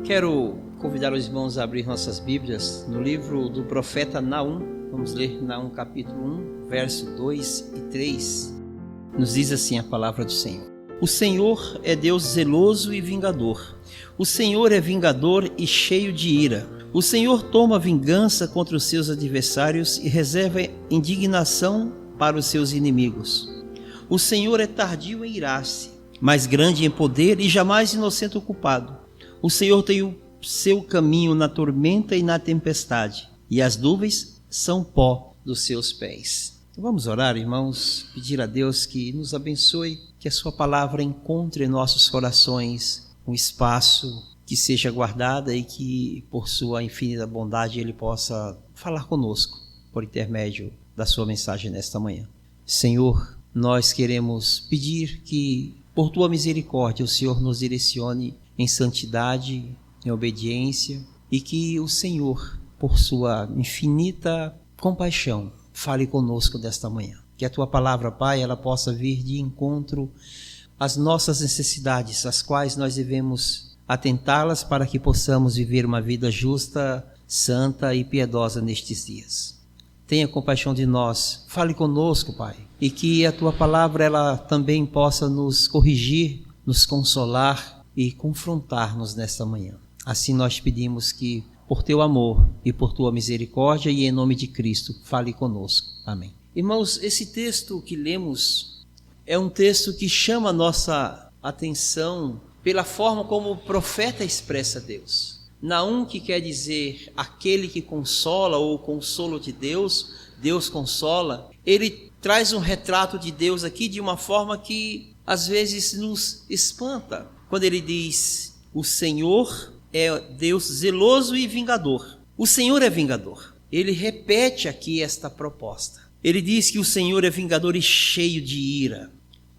Quero convidar os irmãos a abrir nossas Bíblias no livro do profeta Naum. Vamos ler Naum capítulo 1, verso 2 e 3. Nos diz assim a palavra do Senhor. O Senhor é Deus zeloso e vingador. O Senhor é vingador e cheio de ira. O Senhor toma vingança contra os seus adversários e reserva indignação para os seus inimigos. O Senhor é tardio em irar-se, mas grande em poder e jamais inocente o culpado. O Senhor tem o seu caminho na tormenta e na tempestade, e as nuvens são pó dos seus pés. Vamos orar, irmãos, pedir a Deus que nos abençoe, que a sua palavra encontre em nossos corações um espaço que seja guardada e que, por sua infinita bondade, Ele possa falar conosco por intermédio da sua mensagem nesta manhã. Senhor, nós queremos pedir que, por tua misericórdia, o Senhor nos direcione em santidade, em obediência, e que o Senhor, por sua infinita compaixão, fale conosco desta manhã. Que a tua palavra, Pai, ela possa vir de encontro às nossas necessidades, às quais nós devemos atentá-las para que possamos viver uma vida justa, santa e piedosa nestes dias. Tenha compaixão de nós, fale conosco, Pai, e que a tua palavra ela também possa nos corrigir, nos consolar e confrontar-nos nesta manhã. Assim nós pedimos que, por teu amor e por tua misericórdia e em nome de Cristo, fale conosco. Amém. Irmãos, esse texto que lemos é um texto que chama a nossa atenção pela forma como o profeta expressa Deus. Naum, que quer dizer aquele que consola ou o consolo de Deus, Deus consola, ele traz um retrato de Deus aqui de uma forma que às vezes nos espanta. Quando ele diz, o Senhor é Deus zeloso e vingador. O Senhor é vingador. Ele repete aqui esta proposta. Ele diz que o Senhor é vingador e cheio de ira.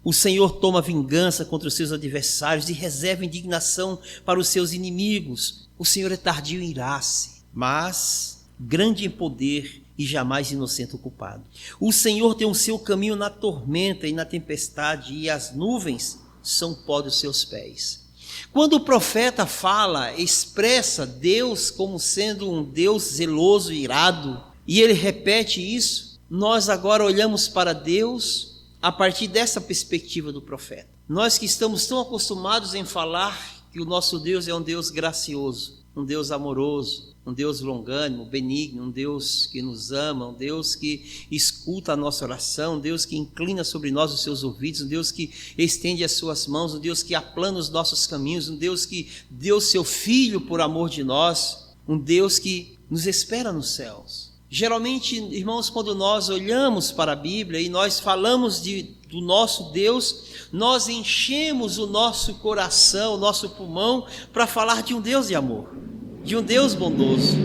O Senhor toma vingança contra os seus adversários e reserva indignação para os seus inimigos. O Senhor é tardio em irar-se, mas grande em poder e jamais inocente o culpado. O Senhor tem o seu caminho na tormenta e na tempestade, e as nuvens são pó dos seus pés. Quando o profeta fala, expressa Deus como sendo um Deus zeloso e irado, e ele repete isso, nós agora olhamos para Deus a partir dessa perspectiva do profeta. Nós que estamos tão acostumados em falar que o nosso Deus é um Deus gracioso, um Deus amoroso, um Deus longânimo, benigno, um Deus que nos ama, um Deus que escuta a nossa oração, um Deus que inclina sobre nós os seus ouvidos, um Deus que estende as suas mãos, um Deus que aplana os nossos caminhos, um Deus que deu seu Filho por amor de nós, um Deus que nos espera nos céus. Geralmente, irmãos, quando nós olhamos para a Bíblia e nós falamos do nosso Deus, nós enchemos o nosso coração, o nosso pulmão para falar de um Deus de amor, de um Deus bondoso,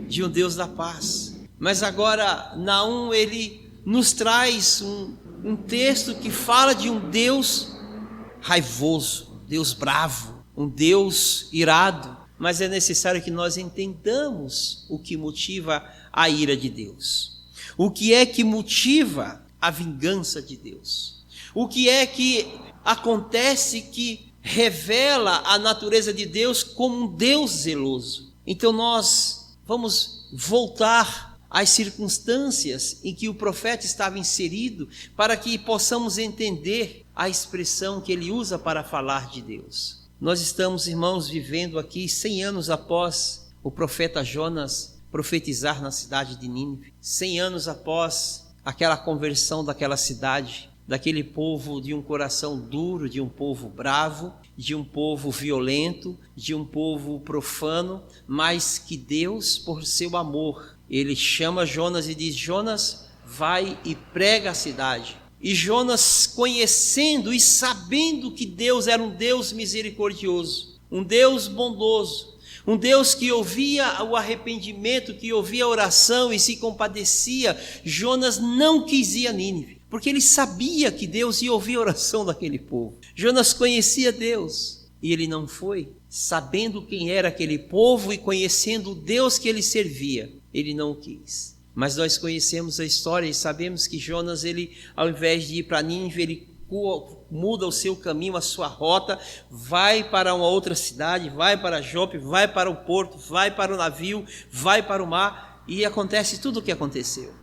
de um Deus da paz. Mas agora Naum, ele nos traz um texto que fala de um Deus raivoso, um Deus bravo, um Deus irado. Mas é necessário que nós entendamos o que motiva a ira de Deus. O que é que motiva a vingança de Deus? O que é que acontece que revela a natureza de Deus como um Deus zeloso? Então nós vamos voltar às circunstâncias em que o profeta estava inserido para que possamos entender a expressão que ele usa para falar de Deus. Nós estamos, irmãos, vivendo aqui 100 anos após o profeta Jonas profetizar na cidade de Nínive, 100 anos após aquela conversão daquela cidade, daquele povo de um coração duro, de um povo bravo, de um povo violento, de um povo profano, mas que Deus, por seu amor, ele chama Jonas e diz, Jonas, vai e prega a cidade. E Jonas, conhecendo e sabendo que Deus era um Deus misericordioso, um Deus bondoso, um Deus que ouvia o arrependimento, que ouvia a oração e se compadecia, Jonas não quis ir a Nínive, porque ele sabia que Deus ia ouvir a oração daquele povo. Jonas conhecia Deus e ele não foi, sabendo quem era aquele povo e conhecendo o Deus que ele servia, ele não o quis. Mas nós conhecemos a história e sabemos que Jonas, ele, ao invés de ir para Nínive, ele muda o seu caminho, a sua rota, vai para uma outra cidade, vai para Jope, vai para o porto, vai para o navio, vai para o mar, e acontece tudo o que aconteceu.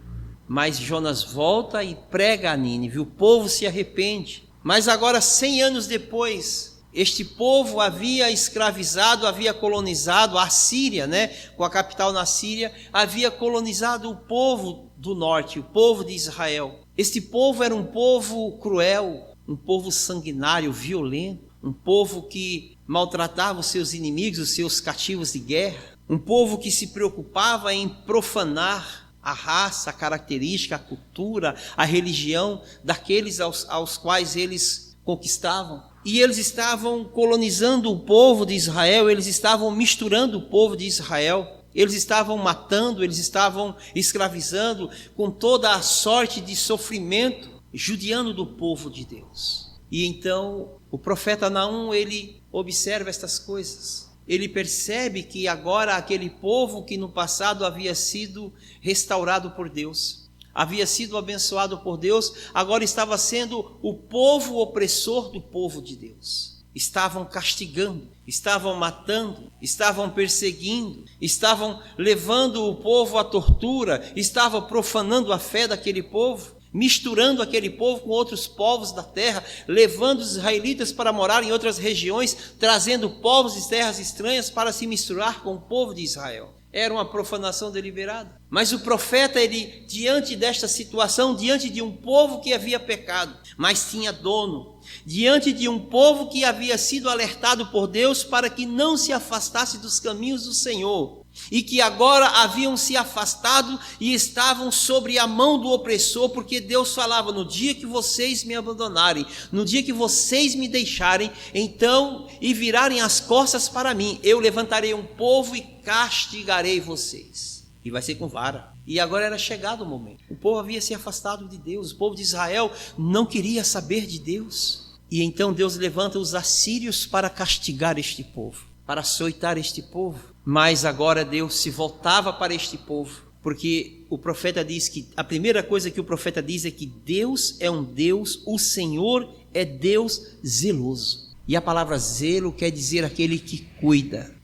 Mas Jonas volta e prega a Nínive, o povo se arrepende. Mas agora, 100 anos depois, este povo havia escravizado, havia colonizado a Síria, com a capital na Síria, havia colonizado o povo do norte, o povo de Israel. Este povo era um povo cruel, um povo sanguinário, violento, um povo que maltratava os seus inimigos, os seus cativos de guerra, um povo que se preocupava em profanar a raça, a característica, a cultura, a religião daqueles aos quais eles conquistavam. E eles estavam colonizando o povo de Israel, eles estavam misturando o povo de Israel, eles estavam matando, eles estavam escravizando com toda a sorte de sofrimento, judiando do povo de Deus. E então o profeta Naum, ele observa estas coisas. Ele percebe que agora aquele povo que no passado havia sido restaurado por Deus, havia sido abençoado por Deus, agora estava sendo o povo opressor do povo de Deus. Estavam castigando, estavam matando, estavam perseguindo, estavam levando o povo à tortura, estavam profanando a fé daquele povo, misturando aquele povo com outros povos da terra, levando os israelitas para morar em outras regiões, trazendo povos de terras estranhas para se misturar com o povo de Israel. Era uma profanação deliberada. Mas o profeta, ele, diante desta situação, diante de um povo que havia pecado, mas tinha dono, diante de um povo que havia sido alertado por Deus para que não se afastasse dos caminhos do Senhor, e que agora haviam se afastado e estavam sobre a mão do opressor, porque Deus falava: no dia que vocês me abandonarem, no dia que vocês me deixarem, então, e virarem as costas para mim, eu levantarei um povo e castigarei vocês. E vai ser com vara. E agora era chegado o momento. O povo havia se afastado de Deus, o povo de Israel não queria saber de Deus. E então Deus levanta os assírios para castigar este povo, para açoitar este povo. Mas agora Deus se voltava para este povo, porque o profeta diz que, a primeira coisa que o profeta diz é que Deus é um Deus, o Senhor é Deus zeloso. E a palavra zelo quer dizer aquele que cuida.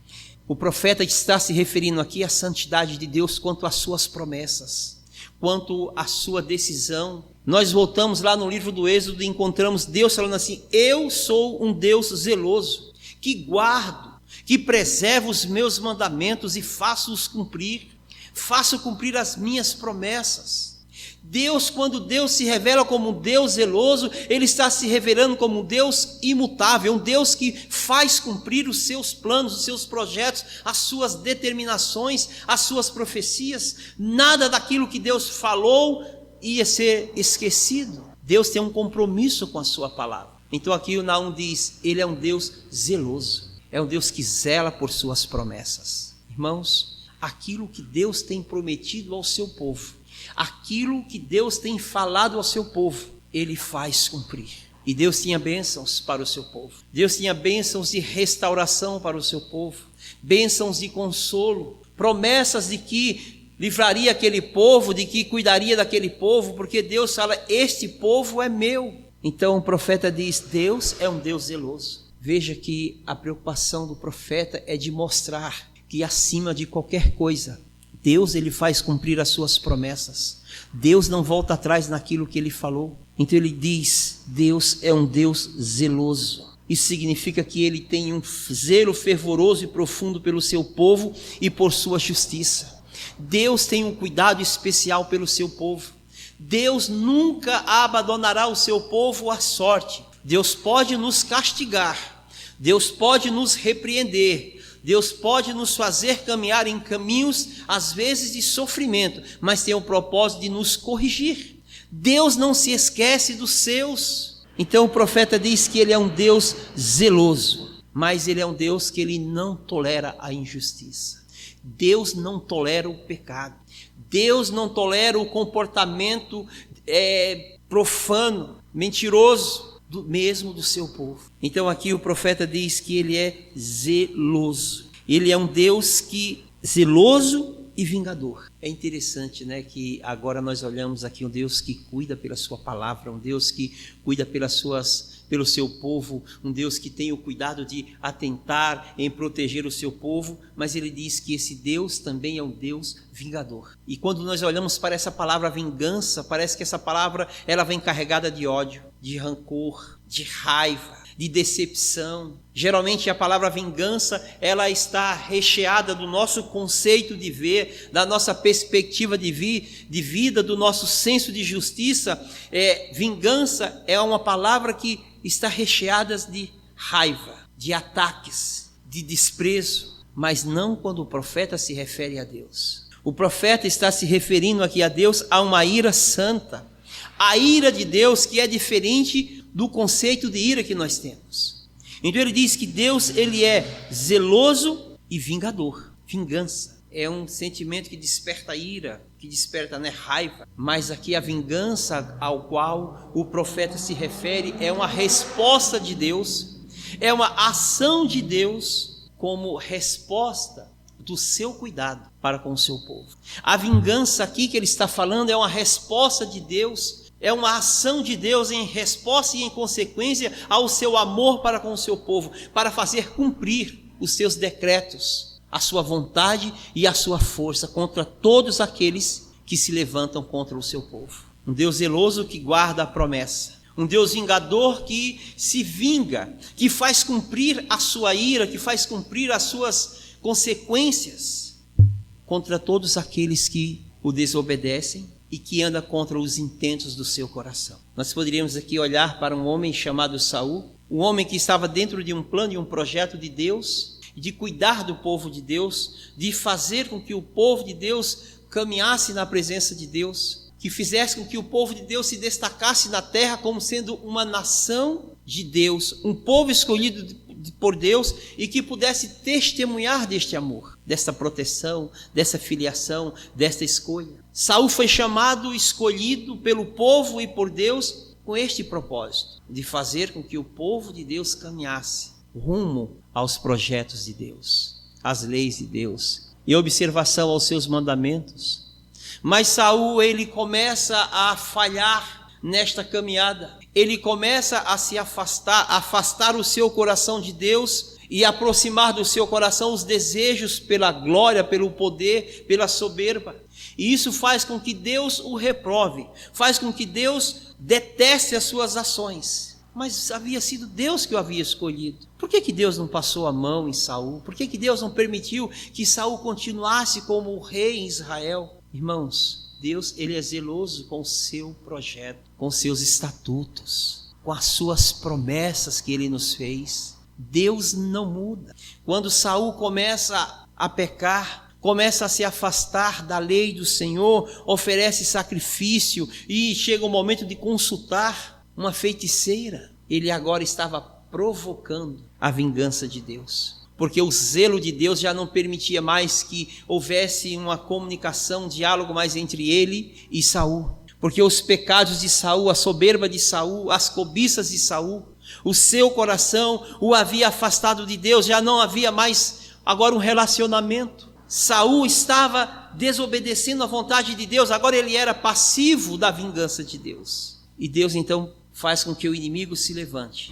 O profeta está se referindo aqui à santidade de Deus quanto às suas promessas, quanto à sua decisão. Nós voltamos lá no livro do Êxodo e encontramos Deus falando assim: eu sou um Deus zeloso, que guardo, que preservo os meus mandamentos e faço-os cumprir, faço cumprir as minhas promessas. Deus, quando Deus se revela como um Deus zeloso, Ele está se revelando como um Deus imutável, um Deus que faz cumprir os seus planos, os seus projetos, as suas determinações, as suas profecias. Nada daquilo que Deus falou ia ser esquecido. Deus tem um compromisso com a sua palavra. Então aqui o Naum diz: Ele é um Deus zeloso, é um Deus que zela por suas promessas. Irmãos, aquilo que Deus tem prometido ao seu povo, aquilo que Deus tem falado ao seu povo, Ele faz cumprir. E Deus tinha bênçãos para o seu povo. Deus tinha bênçãos de restauração para o seu povo, bênçãos de consolo, promessas de que livraria aquele povo, de que cuidaria daquele povo, porque Deus fala: este povo é meu. Então o profeta diz: Deus é um Deus zeloso. Veja que a preocupação do profeta é de mostrar que acima de qualquer coisa, Deus, ele faz cumprir as suas promessas. Deus não volta atrás naquilo que ele falou. Então ele diz: Deus é um Deus zeloso. Isso significa que ele tem um zelo fervoroso e profundo pelo seu povo e por sua justiça. Deus tem um cuidado especial pelo seu povo. Deus nunca abandonará o seu povo à sorte. Deus pode nos castigar, Deus pode nos repreender, Deus pode nos fazer caminhar em caminhos, às vezes de sofrimento, mas tem o propósito de nos corrigir. Deus não se esquece dos seus. Então o profeta diz que Ele é um Deus zeloso, mas Ele é um Deus que Ele não tolera a injustiça. Deus não tolera o pecado. Deus não tolera o comportamento profano, mentiroso, mesmo do seu povo. Então aqui o profeta diz que Ele é zeloso. Ele é um Deus zeloso e vingador. É interessante, né, que agora nós olhamos aqui um Deus que cuida pela sua palavra, um Deus que cuida pelo seu povo, um Deus que tem o cuidado de atentar em proteger o seu povo, mas ele diz que esse Deus também é um Deus vingador. E quando nós olhamos para essa palavra vingança, parece que essa palavra ela vem carregada de ódio, de rancor, de raiva, de decepção. Geralmente a palavra vingança, ela está recheada do nosso conceito de ver, da nossa perspectiva de vida, do nosso senso de justiça. Vingança é uma palavra que está recheada de raiva, de ataques, de desprezo, mas não quando o profeta se refere a Deus. O profeta está se referindo aqui a Deus a uma ira santa, a ira de Deus que é diferente do conceito de ira que nós temos. Então ele diz que Deus, ele é zeloso e vingador. Vingança é um sentimento que desperta ira, que desperta, né, raiva, mas aqui a vingança ao qual o profeta se refere é uma resposta de Deus, é uma ação de Deus como resposta do seu cuidado para com o seu povo. A vingança aqui que ele está falando é uma resposta de Deus, é uma ação de Deus em resposta e em consequência ao seu amor para com o seu povo, para fazer cumprir os seus decretos, a sua vontade e a sua força contra todos aqueles que se levantam contra o seu povo. Um Deus zeloso que guarda a promessa, um Deus vingador que se vinga, que faz cumprir a sua ira, que faz cumprir as suas consequências contra todos aqueles que o desobedecem e que anda contra os intentos do seu coração. Nós poderíamos aqui olhar para um homem chamado Saul, um homem que estava dentro de um plano e um projeto de Deus, de cuidar do povo de Deus, de fazer com que o povo de Deus caminhasse na presença de Deus, que fizesse com que o povo de Deus se destacasse na terra como sendo uma nação de Deus, um povo escolhido por Deus e que pudesse testemunhar deste amor, desta proteção, dessa filiação, desta escolha. Saul foi chamado, escolhido pelo povo e por Deus com este propósito, de fazer com que o povo de Deus caminhasse rumo aos projetos de Deus, às leis de Deus e observação aos seus mandamentos. Mas Saul, ele começa a falhar nesta caminhada. Ele começa a se afastar o seu coração de Deus e aproximar do seu coração os desejos pela glória, pelo poder, pela soberba. E isso faz com que Deus o reprove, faz com que Deus deteste as suas ações. Mas havia sido Deus que o havia escolhido. Por que Deus não passou a mão em Saul? Por que Deus não permitiu que Saul continuasse como o rei em Israel? Irmãos, Deus, ele é zeloso com o seu projeto, com seus estatutos, com as suas promessas que ele nos fez. Deus não muda. Quando Saul começa a pecar, começa a se afastar da lei do Senhor, oferece sacrifício e chega o momento de consultar uma feiticeira, ele agora estava provocando a vingança de Deus. Porque o zelo de Deus já não permitia mais que houvesse uma comunicação, um diálogo mais entre ele e Saul. Porque os pecados de Saul, a soberba de Saul, as cobiças de Saul, o seu coração o havia afastado de Deus, já não havia mais agora um relacionamento. Saul estava desobedecendo a vontade de Deus, agora ele era passivo da vingança de Deus. E Deus então faz com que o inimigo se levante.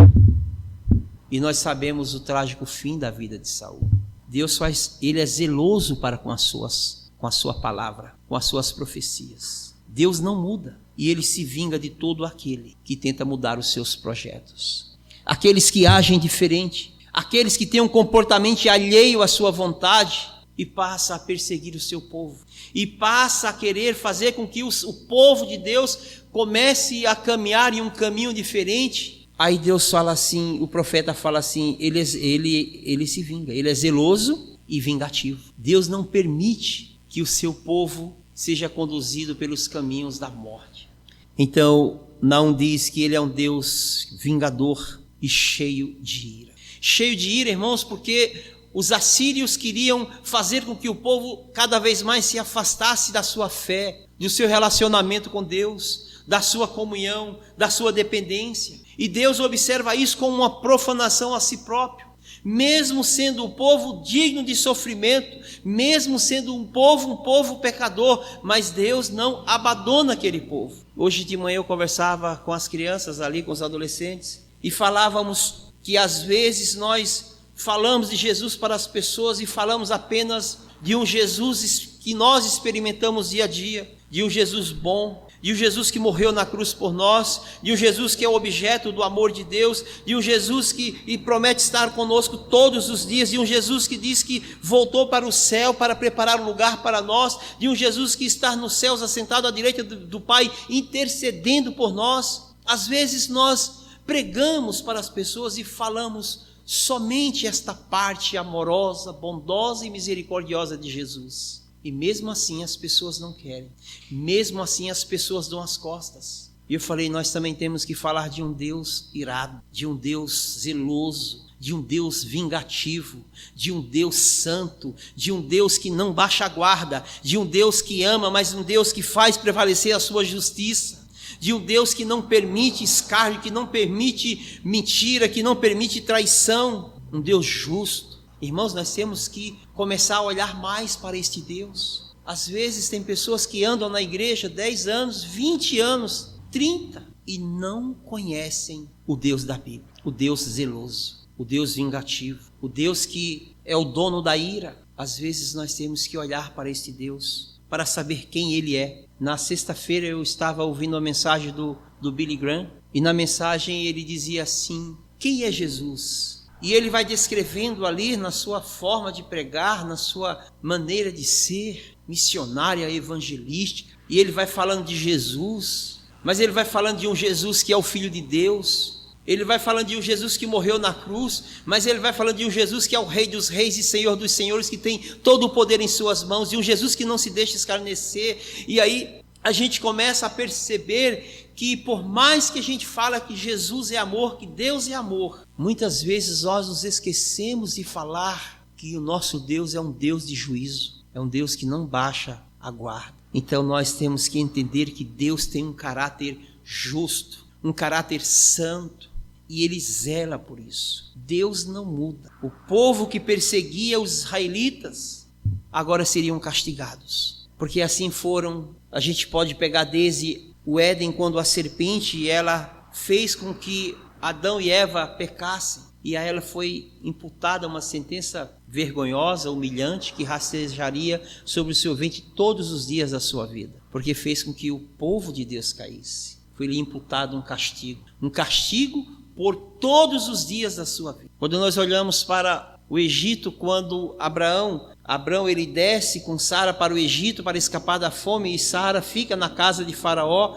E nós sabemos o trágico fim da vida de Saul. Deus ele é zeloso para com a sua palavra, com as suas profecias. Deus não muda e ele se vinga de todo aquele que tenta mudar os seus projetos. Aqueles que agem diferente, aqueles que têm um comportamento alheio à sua vontade e passa a perseguir o seu povo. E passa a querer fazer com que o povo de Deus comece a caminhar em um caminho diferente. Aí Deus fala assim, o profeta fala assim, ele se vinga, ele é zeloso e vingativo. Deus não permite que o seu povo seja conduzido pelos caminhos da morte. Então, Naum diz que ele é um Deus vingador e cheio de ira. Cheio de ira, irmãos, porque os assírios queriam fazer com que o povo cada vez mais se afastasse da sua fé, do seu relacionamento com Deus, da sua comunhão, da sua dependência. E Deus observa isso como uma profanação a si próprio, mesmo sendo um povo digno de sofrimento, mesmo sendo um povo pecador, mas Deus não abandona aquele povo. Hoje de manhã eu conversava com as crianças ali, com os adolescentes, e falávamos que às vezes nós falamos de Jesus para as pessoas e falamos apenas de um Jesus que nós experimentamos dia a dia, de um Jesus bom, de um Jesus que morreu na cruz por nós, de um Jesus que é o objeto do amor de Deus, de um Jesus que promete estar conosco todos os dias, de um Jesus que diz que voltou para o céu para preparar um lugar para nós, de um Jesus que está nos céus assentado à direita do Pai, intercedendo por nós. Às vezes nós pregamos para as pessoas e falamos somente esta parte amorosa, bondosa e misericordiosa de Jesus. E mesmo assim as pessoas não querem. Mesmo assim as pessoas dão as costas. E eu falei, nós também temos que falar de um Deus irado, de um Deus zeloso, de um Deus vingativo, de um Deus santo, de um Deus que não baixa a guarda, de um Deus que ama, mas um Deus que faz prevalecer a sua justiça, de um Deus que não permite escárnio, que não permite mentira, que não permite traição, um Deus justo. Irmãos, nós temos que começar a olhar mais para este Deus. Às vezes tem pessoas que andam na igreja 10 anos, 20 anos, 30 e não conhecem o Deus da Bíblia, o Deus zeloso, o Deus vingativo, o Deus que é o dono da ira. Às vezes nós temos que olhar para este Deus para saber quem Ele é. Na sexta-feira eu estava ouvindo a mensagem do Billy Graham e na mensagem ele dizia assim: quem é Jesus? E ele vai descrevendo ali na sua forma de pregar, na sua maneira de ser missionária, evangelística. E ele vai falando de Jesus, mas ele vai falando de um Jesus que é o Filho de Deus. Ele vai falando de um Jesus que morreu na cruz, mas ele vai falando de um Jesus que é o Rei dos Reis e Senhor dos Senhores, que tem todo o poder em suas mãos, de um Jesus que não se deixa escarnecer. E aí a gente começa a perceber que por mais que a gente fala que Jesus é amor, que Deus é amor, muitas vezes nós nos esquecemos de falar que o nosso Deus é um Deus de juízo, é um Deus que não baixa a guarda. Então nós temos que entender que Deus tem um caráter justo, um caráter santo, e Ele zela por isso. Deus não muda. O povo que perseguia os israelitas agora seriam castigados, porque assim foram. A gente pode pegar desde o Éden, quando a serpente ela fez com que Adão e Eva pecassem, e a ela foi imputada uma sentença vergonhosa, humilhante, que rastejaria sobre o seu ventre todos os dias da sua vida, porque fez com que o povo de Deus caísse. Foi-lhe imputado um castigo por todos os dias da sua vida. Quando nós olhamos para o Egito, quando Abraão ele desce com Sara para o Egito para escapar da fome, e Sara fica na casa de Faraó,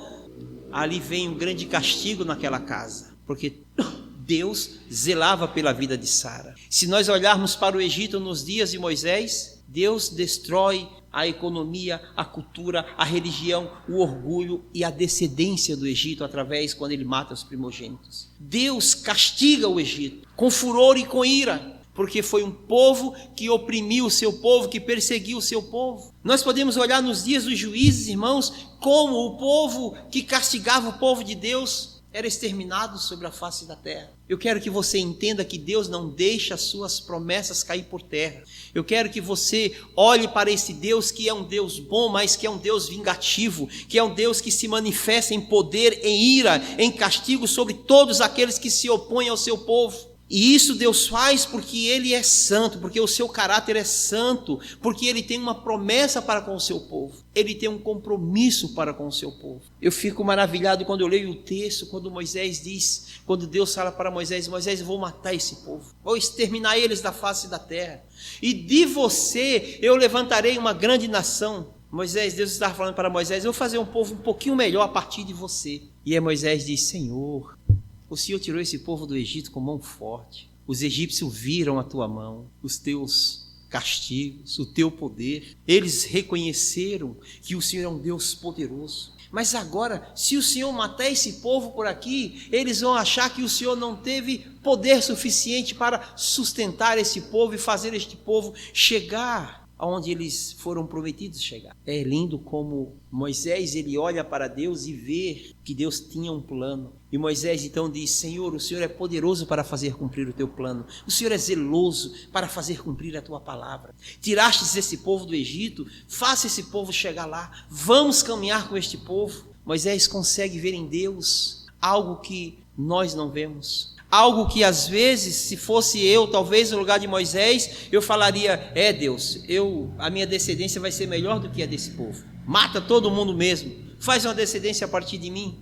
ali vem um grande castigo naquela casa, porque Deus zelava pela vida de Sara. Se nós olharmos para o Egito nos dias de Moisés, Deus destrói a economia, a cultura, a religião, o orgulho e a descendência do Egito através quando ele mata os primogênitos. Deus castiga o Egito com furor e com ira, porque foi um povo que oprimiu o seu povo, que perseguiu o seu povo. Nós podemos olhar nos dias dos juízes, irmãos, como o povo que castigava o povo de Deus era exterminado sobre a face da terra. Eu quero que você entenda que Deus não deixa as suas promessas cair por terra. Eu quero que você olhe para esse Deus que é um Deus bom, mas que é um Deus vingativo, que é um Deus que se manifesta em poder, em ira, em castigo sobre todos aqueles que se opõem ao seu povo. E isso Deus faz porque Ele é santo, porque o seu caráter é santo, porque Ele tem uma promessa para com o seu povo, Ele tem um compromisso para com o seu povo. Eu fico maravilhado quando eu leio o texto, quando Moisés diz, quando Deus fala para Moisés: Moisés, eu vou matar esse povo, vou exterminar eles da face da terra, e de você eu levantarei uma grande nação. Moisés, Deus estava falando para Moisés: eu vou fazer um povo um pouquinho melhor a partir de você. E aí Moisés diz: Senhor, o Senhor tirou esse povo do Egito com mão forte. Os egípcios viram a tua mão, os teus castigos, o teu poder. Eles reconheceram que o Senhor é um Deus poderoso. Mas agora, se o Senhor matar esse povo por aqui, eles vão achar que o Senhor não teve poder suficiente para sustentar esse povo e fazer este povo chegar aonde eles foram prometidos chegar. É lindo como Moisés, ele olha para Deus e vê que Deus tinha um plano. E Moisés então diz: Senhor, o Senhor é poderoso para fazer cumprir o teu plano. O Senhor é zeloso para fazer cumprir a tua palavra. Tirastes esse povo do Egito, faça esse povo chegar lá. Vamos caminhar com este povo. Moisés consegue ver em Deus algo que nós não vemos. Algo que às vezes, se fosse eu, talvez no lugar de Moisés, eu falaria: Deus, a minha descendência vai ser melhor do que a desse povo. Mata todo mundo mesmo, faz uma descendência a partir de mim.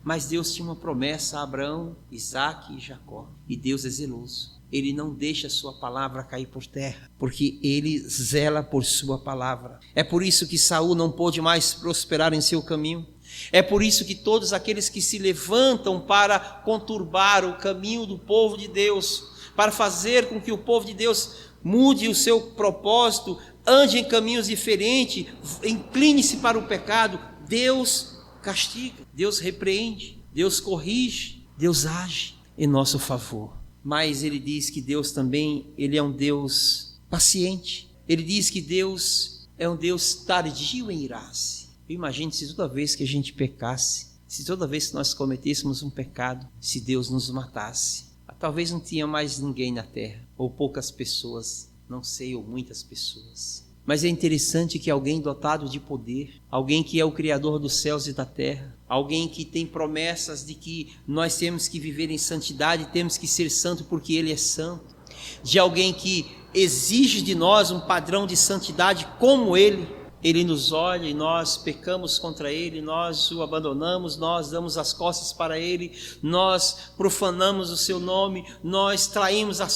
Mas Deus tinha uma promessa a Abraão, Isaque e Jacó. E Deus é zeloso. Ele não deixa a sua palavra cair por terra, porque ele zela por sua palavra. É por isso que Saul não pôde mais prosperar em seu caminho. É por isso que todos aqueles que se levantam para conturbar o caminho do povo de Deus, para fazer com que o povo de Deus mude o seu propósito, ande em caminhos diferentes, incline-se para o pecado, Deus castiga, Deus repreende, Deus corrige, Deus age em nosso favor. Mas ele diz que Deus também, ele é um Deus paciente. Ele diz que Deus é um Deus tardio em irar-se. Imagine se toda vez que a gente pecasse, se toda vez que nós cometêssemos um pecado, se Deus nos matasse. Talvez não tinha mais ninguém na terra, ou poucas pessoas, não sei, ou muitas pessoas. Mas é interessante que alguém dotado de poder, alguém que é o Criador dos céus e da terra, alguém que tem promessas de que nós temos que viver em santidade, temos que ser santo porque Ele é santo, de alguém que exige de nós um padrão de santidade como Ele nos olha e nós pecamos contra Ele, nós o abandonamos, nós damos as costas para Ele, nós profanamos o seu nome, nós traímos a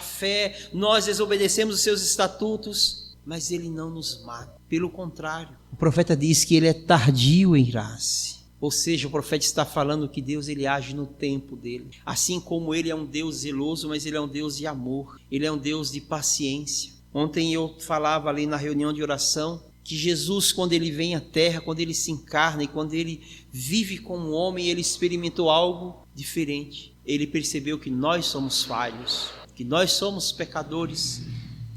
fé, nós desobedecemos os seus estatutos, mas Ele não nos mata. Pelo contrário, o profeta diz que Ele é tardio em irar-se. Ou seja, o profeta está falando que Deus, ele age no tempo dele. Assim como Ele é um Deus zeloso, mas Ele é um Deus de amor, Ele é um Deus de paciência. Ontem eu falava ali na reunião de oração que Jesus, quando Ele vem à terra, quando Ele se encarna e quando Ele vive como homem, Ele experimentou algo diferente. Ele percebeu que nós somos falhos, que nós somos pecadores,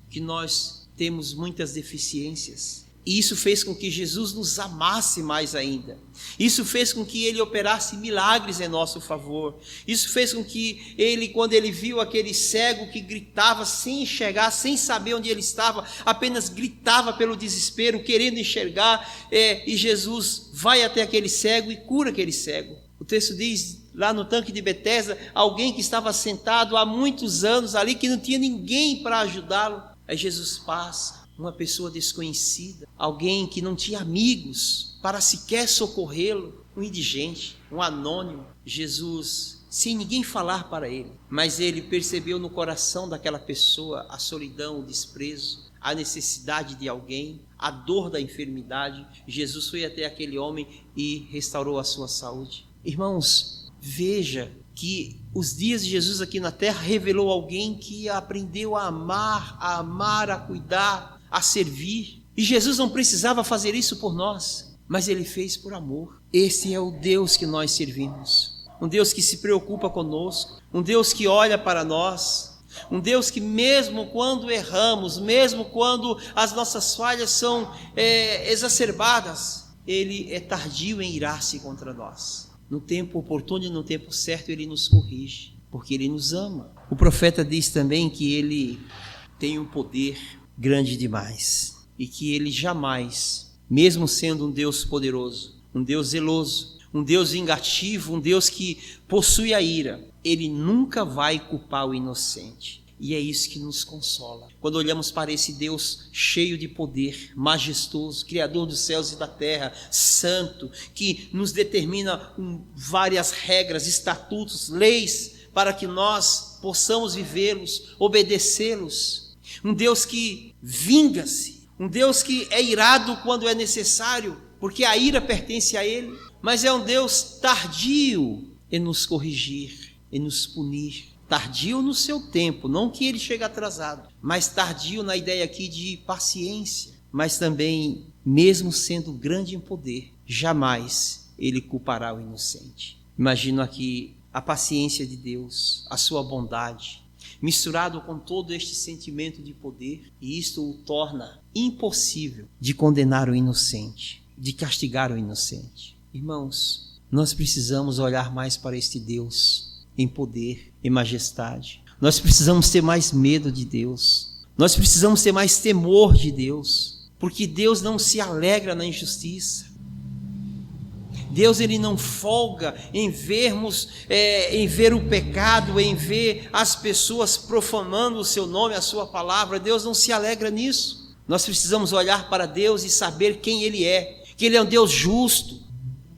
que nós temos muitas deficiências. E isso fez com que Jesus nos amasse mais ainda. Isso fez com que Ele operasse milagres em nosso favor. Isso fez com que Ele, quando Ele viu aquele cego que gritava sem enxergar, sem saber onde ele estava, apenas gritava pelo desespero, querendo enxergar, e Jesus vai até aquele cego e cura aquele cego. O texto diz, lá no tanque de Betesda, alguém que estava sentado há muitos anos ali, que não tinha ninguém para ajudá-lo. Aí Jesus passa. Uma pessoa desconhecida, alguém que não tinha amigos para sequer socorrê-lo, um indigente, um anônimo. Jesus, sem ninguém falar para ele, mas ele percebeu no coração daquela pessoa a solidão, o desprezo, a necessidade de alguém, a dor da enfermidade. Jesus foi até aquele homem e restaurou a sua saúde. Irmãos, veja que os dias de Jesus aqui na terra revelou alguém que aprendeu a amar, a cuidar, a servir. E Jesus não precisava fazer isso por nós, mas Ele fez por amor. Esse é o Deus que nós servimos, um Deus que se preocupa conosco, um Deus que olha para nós, um Deus que mesmo quando erramos, mesmo quando as nossas falhas são exacerbadas, Ele é tardio em irar-se contra nós. No tempo oportuno e no tempo certo Ele nos corrige, porque Ele nos ama. O profeta diz também que Ele tem um poder grande demais, e que Ele jamais, mesmo sendo um Deus poderoso, um Deus zeloso, um Deus vingativo, um Deus que possui a ira, Ele nunca vai culpar o inocente. E é isso que nos consola. Quando olhamos para esse Deus cheio de poder, majestoso, Criador dos céus e da terra, santo, que nos determina várias regras, estatutos, leis, para que nós possamos vivê-los, obedecê-los. Um Deus que vinga-se, um Deus que é irado quando é necessário, porque a ira pertence a Ele, mas é um Deus tardio em nos corrigir, em nos punir. Tardio no seu tempo, não que Ele chegue atrasado, mas tardio na ideia aqui de paciência, mas também, mesmo sendo grande em poder, jamais Ele culpará o inocente. Imagino aqui a paciência de Deus, a sua bondade. misturado com todo este sentimento de poder, e isto o torna impossível de condenar o inocente, de castigar o inocente. Irmãos, nós precisamos olhar mais para este Deus em poder, em majestade. Nós precisamos ter mais medo de Deus. Nós precisamos ter mais temor de Deus, porque Deus não se alegra na injustiça. Deus, ele não folga em ver o pecado, em ver as pessoas profanando o seu nome, a sua palavra. Deus não se alegra nisso. Nós precisamos olhar para Deus e saber quem Ele é, que Ele é um Deus justo,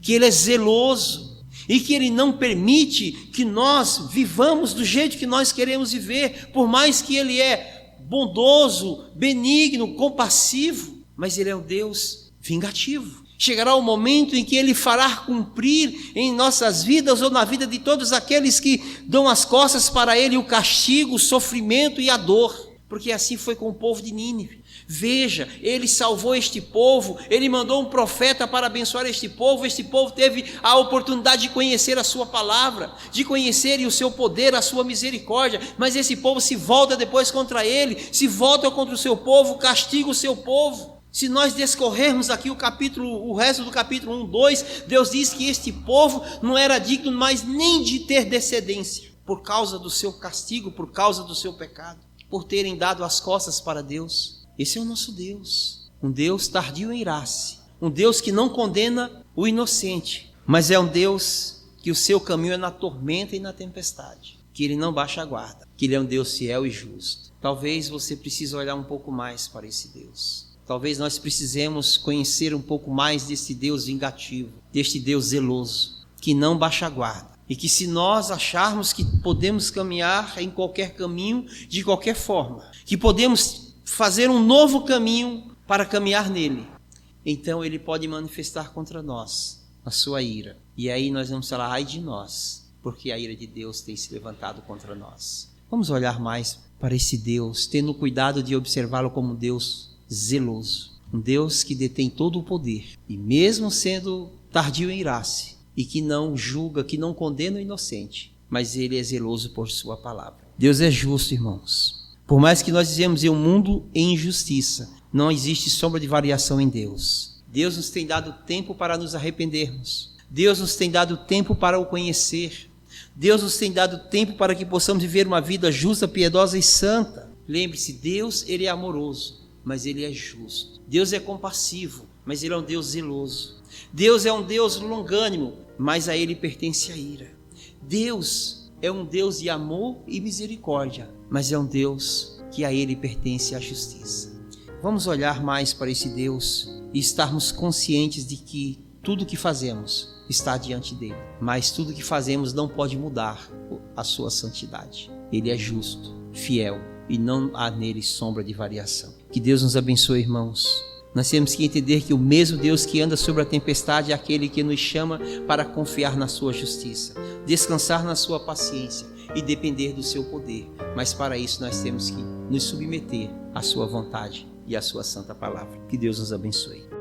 que Ele é zeloso e que Ele não permite que nós vivamos do jeito que nós queremos viver, por mais que Ele é bondoso, benigno, compassivo, mas Ele é um Deus vingativo. Chegará o momento em que Ele fará cumprir em nossas vidas ou na vida de todos aqueles que dão as costas para Ele o castigo, o sofrimento e a dor, porque assim foi com o povo de Nínive. Veja, Ele salvou este povo, Ele mandou um profeta para abençoar este povo teve a oportunidade de conhecer a sua palavra, de conhecer o seu poder, a sua misericórdia, mas esse povo se volta depois contra Ele, se volta contra o seu povo, castiga o seu povo. Se nós descorrermos aqui o resto do capítulo 1, 2, Deus diz que este povo não era digno mais nem de ter descendência, por causa do seu castigo, por causa do seu pecado, por terem dado as costas para Deus. Esse é o nosso Deus, um Deus tardio em irar-se, um Deus que não condena o inocente, mas é um Deus que o seu caminho é na tormenta e na tempestade, que Ele não baixa a guarda, que Ele é um Deus fiel e justo. Talvez você precise olhar um pouco mais para esse Deus. Talvez nós precisemos conhecer um pouco mais desse Deus vingativo, deste Deus zeloso, que não baixa a guarda. E que se nós acharmos que podemos caminhar em qualquer caminho, de qualquer forma, que podemos fazer um novo caminho para caminhar nele, então Ele pode manifestar contra nós a sua ira. E aí nós vamos falar, ai de nós, porque a ira de Deus tem se levantado contra nós. Vamos olhar mais para esse Deus, tendo cuidado de observá-lo como Deus zeloso, um Deus que detém todo o poder, e mesmo sendo tardio em irar-se, e que não julga, que não condena o inocente, mas Ele é zeloso por sua palavra. Deus é justo, irmãos. Por mais que nós dizemos em um mundo em injustiça, não existe sombra de variação em Deus. Deus nos tem dado tempo para nos arrependermos. Deus nos tem dado tempo para o conhecer. Deus nos tem dado tempo para que possamos viver uma vida justa, piedosa e santa. Lembre-se, Deus, Ele é amoroso, mas Ele é justo. Deus é compassivo, mas Ele é um Deus zeloso. Deus é um Deus longânimo, mas a Ele pertence a ira. Deus é um Deus de amor e misericórdia, mas é um Deus que a Ele pertence a justiça. Vamos olhar mais para esse Deus e estarmos conscientes de que tudo que fazemos está diante dEle, mas tudo que fazemos não pode mudar a sua santidade. Ele é justo, fiel, e não há nele sombra de variação. Que Deus nos abençoe, irmãos. Nós temos que entender que o mesmo Deus que anda sobre a tempestade é aquele que nos chama para confiar na sua justiça, descansar na sua paciência e depender do seu poder. Mas para isso nós temos que nos submeter à sua vontade e à sua santa palavra. Que Deus nos abençoe.